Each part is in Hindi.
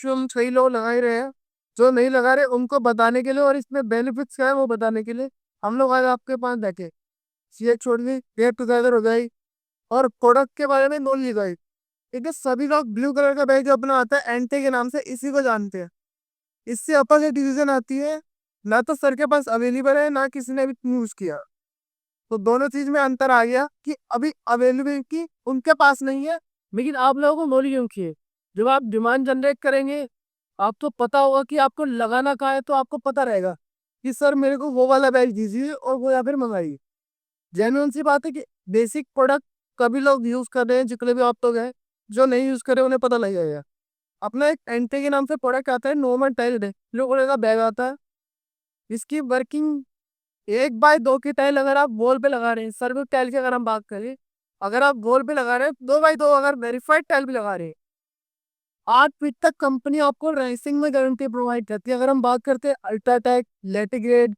मैक्सिमम सही लोग लगा ही रहे हैं। जो नहीं लगा रहे उनको बताने के लिए और इसमें बेनिफिट्स क्या है वो बताने के लिए हम लोग आज आपके पास बैठे। सीए छोड़ दी, गेट टुगेदर हो गई और प्रोडक्ट के बारे में नॉलेज गई। ठीक है, सभी लोग ब्लू कलर का बैग जो अपना आता है एंटे के नाम से इसी को जानते हैं। इससे अपर डिवीजन आती है, ना तो सर के पास अवेलेबल है ना किसी ने अभी यूज किया। तो दोनों चीज में अंतर आ गया कि अभी अवेलेबिलिटी उनके पास नहीं है, लेकिन आप लोगों को नॉलेज होनी है। जब आप डिमांड जनरेट करेंगे, आपको पता होगा कि आपको लगाना कहाँ है, तो आपको पता रहेगा कि सर मेरे को वो वाला बैग दीजिए और वो या फिर मंगाइए। जेन्युइन सी बात है कि बेसिक प्रोडक्ट कभी लोग यूज कर रहे हैं, जितने भी आप लोग हैं जो नहीं यूज कर रहे उन्हें पता लग जाएगा। अपना एक एंटे के नाम से प्रोडक्ट आता है, नॉर्मल टाइल ब्लू कलर का बैग आता है। इसकी वर्किंग 1x2 की टाइल अगर आप वॉल पे लगा रहे हैं, सर्विस टाइल की अगर हम बात करें, अगर आप वॉल पे लगा रहे हैं 2x2 अगर वेरीफाइड टाइल भी लगा रहे हैं, 8 फीट तक कंपनी आपको रेसिंग में गारंटी प्रोवाइड करती है। अगर हम बात करते हैं अल्ट्राटेक, लेटिग्रेड,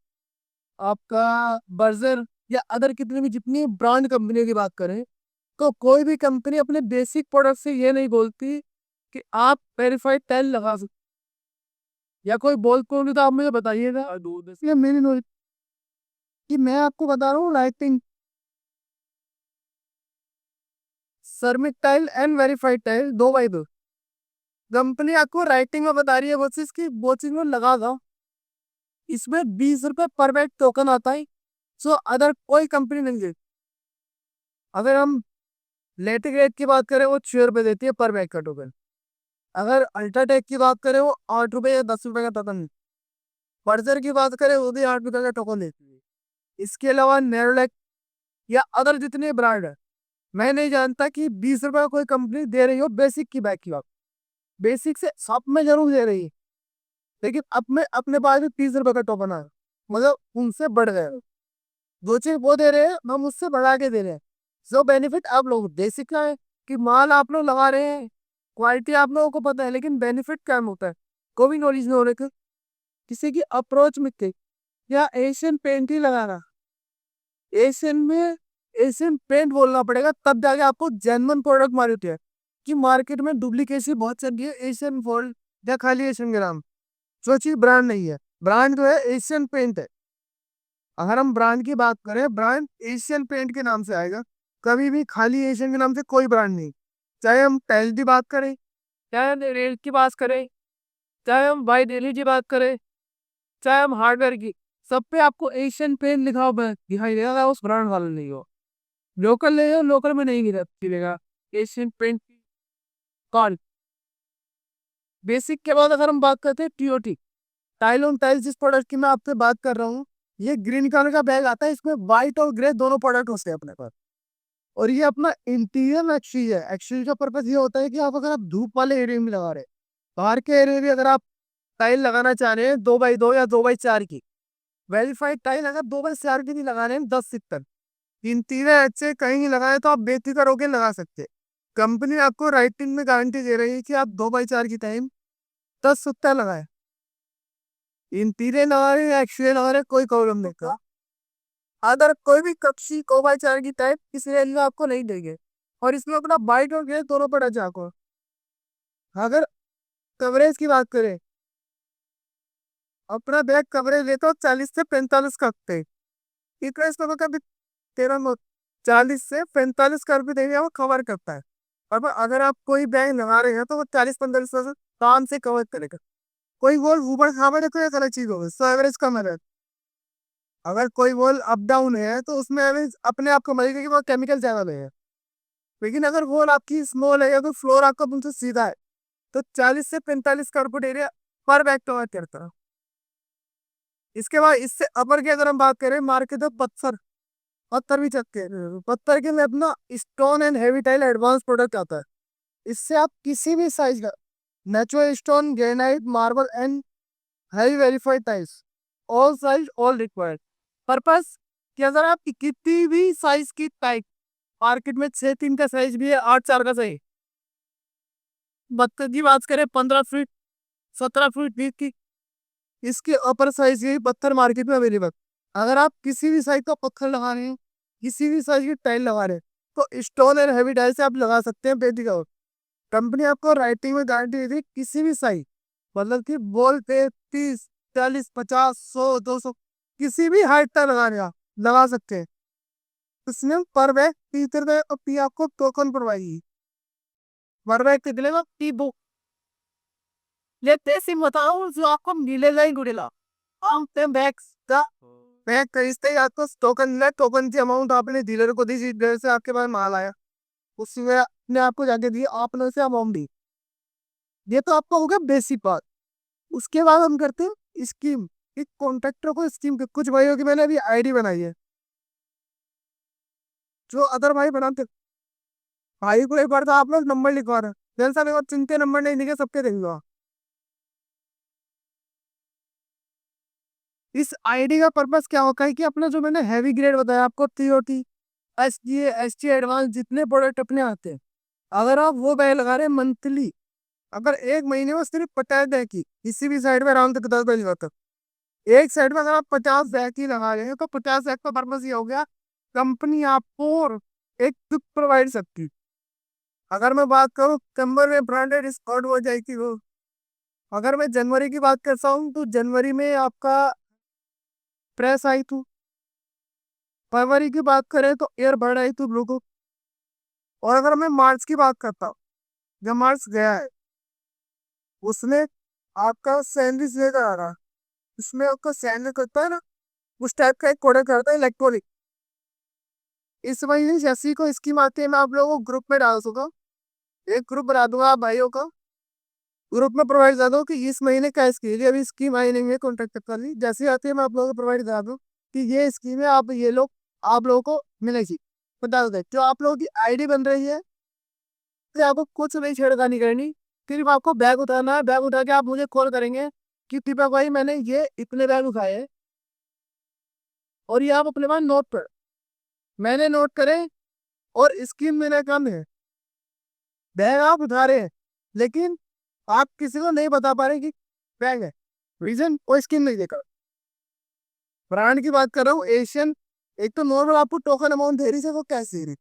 आपका बर्जर या अदर कितनी भी जितनी ब्रांड कंपनियों की बात करें, तो कोई भी कंपनी अपने बेसिक प्रोडक्ट से ये नहीं बोलती कि आप वेरीफाइड टाइल लगा सकते, या कोई बोल तो नहीं, तो आप मुझे बताइएगा। ये मेरी नॉलेज कि मैं आपको बता रहा हूँ lighting ceramic tile and verified tile 2x2 company आपको राइटिंग में बता रही है वो चीज की वो चीज में लगा दो। इसमें 20 रुपए पर बैग टोकन आता है, सो अदर कोई कंपनी नहीं देती। अगर हम लेटिग्रेड की बात करें वो 6 रुपए देती है पर बैग का टोकन। अगर अल्ट्राटेक की बात करें वो 8 रुपए या 10 रुपए का टोकन। बर्जर की बात करें वो भी 8 रुपए का टोकन देती है। इसके अलावा नेरोलैक या अदर जितने ब्रांड है, मैं नहीं जानता कि 20 रुपए का कोई कंपनी दे रही हो बेसिक की बैग की बात। बेसिक से सब में जरूर दे रही है, लेकिन अब में अपने पास भी 30 रुपए का टोकन आया, मतलब उनसे बढ़ गए। जो चीज वो दे रहे हैं हम उससे बढ़ा के दे रहे हैं। जो बेनिफिट आप लोग बेसिक का है कि माल आप लोग लगा रहे हैं, क्वालिटी आप लोगों को पता है, लेकिन बेनिफिट क्या होता है कोई भी नॉलेज नहीं हो रही। किसी की अप्रोच में थे या एशियन पेंट ही लगाना, एशियन में एशियन पेंट बोलना पड़ेगा तब जाके आपको जेन्युइन प्रोडक्ट मालूम है। कि मार्केट में डुप्लीकेसी बहुत चल रही है एशियन फोल्ड या खाली एशियन के नाम, जो चीज ब्रांड नहीं है। ब्रांड जो है एशियन पेंट है। अगर हम ब्रांड की बात करें, ब्रांड एशियन पेंट के नाम से आएगा, कभी भी खाली एशियन के नाम से कोई ब्रांड नहीं। चाहे हम टाइल की बात करें, चाहे हम रेल की बात करें, चाहे हम बाई दिल्ली की बात करें, चाहे हम हार्डवेयर की, सब पे आपको एशियन पेंट लिखा हुआ दिखाई देगा, उस ब्रांड वाला नहीं हो। लोकल ले लो, लोकल में नहीं मिलेगा एशियन पेंट कॉल। बेसिक के बाद अगर हम बात करते हैं टीओटी, टाइल ऑन टाइल, जिस प्रोडक्ट की मैं आपसे बात कर रहा हूँ, ये ग्रीन कलर का बैग आता है। इसमें व्हाइट और ग्रे दोनों प्रोडक्ट होते हैं अपने पास। और ये अपना इंटीरियर एक्सचेंज है। एक्सचेंज का पर्पज ये होता है कि आप अगर आप धूप वाले एरिया में लगा रहे हैं, बाहर के एरिया में अगर आप टाइल लगाना चाह रहे हैं 2x2 या 2x4 की वेरीफाइड टाइल, अगर 2x4 की नहीं लगा रहे हैं 10 सिक्टर, इंटीरियर अच्छे कहीं नहीं लगाए तो आप बेफिक्र होकर लगा सकते हैं। कंपनी आपको राइटिंग में गारंटी दे रही है कि आप 2x4 की टाइम 10 सिक्टर लगाए, इंटीरियर लगा रहे हैं एक्सटीरियर लगा रहे हैं, कोई प्रॉब्लम नहीं का। अदर कोई भी कक्षी को बाई चार की टाइप किसी रेंज में आपको नहीं देंगे। और इसमें अपना बाइट और गेट दोनों पड़ा जाको। अगर कवरेज की बात करें, अपना बैग कवरेज लेता हो 40 से 45 का हफ्ते। इस पर कभी 40 से 45 का रुपये देने वो कवर करता है। और अगर आप कोई बैग लगा रहे हैं तो वो 40-45 से काम से कवर करेगा। कोई बोल ऊपर खावर है तो एक अलग चीज होगा, सो एवरेज कम है। अगर कोई वॉल अप डाउन है तो उसमें अपने आप को मिलेगा कि वो केमिकल ज्यादा है। लेकिन अगर वॉल आपकी स्मॉल है या तो फ्लोर आपका बिल्कुल सीधा है, तो 40 से 45 स्क्वायर फुट एरिया पर बैग कवर करता है। इसके बाद इससे अपर की अगर हम बात करें, मार्केट में पत्थर पत्थर भी चक्के पत्थर के लिए अपना stone and heavy tile advance product आता है। इससे आप किसी भी साइज का natural stone, granite, marble and heavy verified tiles, all size all required purpose कि अगर आप कितनी भी साइज की टाइप, मार्केट में 6-3 का साइज भी है, 8-4 का सही, पत्थर की बात करें 15 फीट 17 फीट की, इसके अपर साइज के पत्थर मार्केट में अवेलेबल। अगर आप किसी भी साइज का पत्थर लगा रहे हैं, किसी भी साइज की टाइल लगा रहे हैं, तो स्टोन एंड हैवी टाइल से आप लगा सकते हैं बेटी का। कंपनी आपको राइटिंग में गारंटी देती है किसी भी साइज मतलब कि बॉल पे 30, 40, 50, 100, 200 किसी भी हाइट तक लगा सकते हैं। इसमें पर बैग 30 रुपए और पी आपको टोकन प्रोवाइड पर बैग कितने का टी बुक लेते सिम बताओ जो आपको मिलेगा ही मिलेगा। हम पे बैग्स का बैग खरीदते ही आपको टोकन है, टोकन की अमाउंट आपने डीलर को दी, जिस डीलर से आपके पास माल आया उसमें आपने आपको जाके दी, आपने उसे अमाउंट दी। ये तो आपका हो गया बेसिक बात। उसके बाद हम करते हैं स्कीम। एक कॉन्ट्रैक्टर को स्कीम के कुछ भाइयों की मैंने अभी आईडी बनाई है, जो अदर भाई बनाते भाई को एक बार तो आप लोग नंबर लिखवा रहे हैं, जैसा मेरे को चिंते नंबर नहीं लिखे सबके देंगे। इस आईडी का पर्पस क्या होता है कि अपना जो मैंने हैवी ग्रेड बताया आपको, टीओटी, एसजी, एसटी एडवांस जितने प्रोडक्ट अपने आते हैं, अगर आप वो बैग लगा रहे हैं मंथली, अगर एक महीने में सिर्फ 50 बैग की किसी भी साइड में आराम से 10 बैग लगाता, एक साइड में अगर आप 50 बैग की लगा रहे हैं तो 50 बैग का पर्पस ये हो गया, कंपनी आपको एक गिफ्ट प्रोवाइड सकती है। अगर मैं बात करूँ दिसंबर में ब्रांडेड डिस्काउंट हो जाएगी वो। अगर मैं जनवरी की बात करता हूँ तो जनवरी में आपका प्रेस आई थी। फरवरी की बात करें तो एयरबड आई थी ब्लूटूथ। और अगर मैं मार्च की बात करता हूँ, जब मार्च गया है उसमें आपका सैंडविच लेकर आ रहा है। इसमें आपका सैंडविच करता है ना, उस टाइप का एक प्रोडक्ट करता है इलेक्ट्रॉनिक। इस महीने जैसी को स्कीम आती है मैं आप लोगों को ग्रुप में डाल दूंगा, एक ग्रुप बना दूंगा आप भाइयों का, ग्रुप में प्रोवाइड कर दो कि इस महीने क्या स्कीम है। अभी स्कीम आई नहीं है कॉन्ट्रैक्ट कर ली, जैसी आती है मैं आप लोगों को प्रोवाइड करा दूँ कि ये स्कीम है, आप ये लोग आप लोगों को मिलेगी। बता दो जो आप लोगों की आईडी बन रही है, फिर आपको कुछ नहीं छेड़खानी करनी। सिर्फ आपको बैग उठाना है, बैग उठा के आप मुझे कॉल करेंगे कि दीपक भाई मैंने ये इतने बैग उठाए हैं, और ये आप अपने पास नोट पर, मैंने नोट करे। और स्कीम मेरा काम है, बैग आप उठा रहे हैं लेकिन आप किसी को नहीं बता पा रहे कि बैग है, रीजन वो स्कीम नहीं देकर। ब्रांड की बात कर रहा हूँ एशियन। एक तो नॉर्मल आपको टोकन अमाउंट दे रही है वो कैसे दे रही,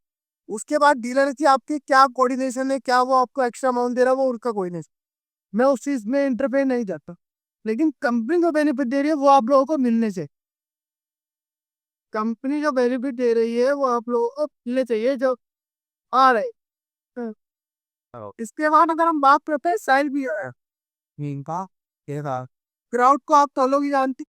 उसके बाद डीलर की आपकी क्या कोऑर्डिनेशन है, क्या वो आपको एक्स्ट्रा अमाउंट दे रहा है, वो उनका कोई नहीं। मैं उस चीज में इंटरफेयर नहीं जाता, लेकिन कंपनी जो बेनिफिट दे रही है वो आप लोगों को मिलने चाहिए। कंपनी जो बेनिफिट दे रही है वो आप लोगों को मिलने चाहिए जो आ रहे हैं। इसके बाद अगर हम बात करते हैं साइल भी है, क्राउड को आप तो लोग ही जानते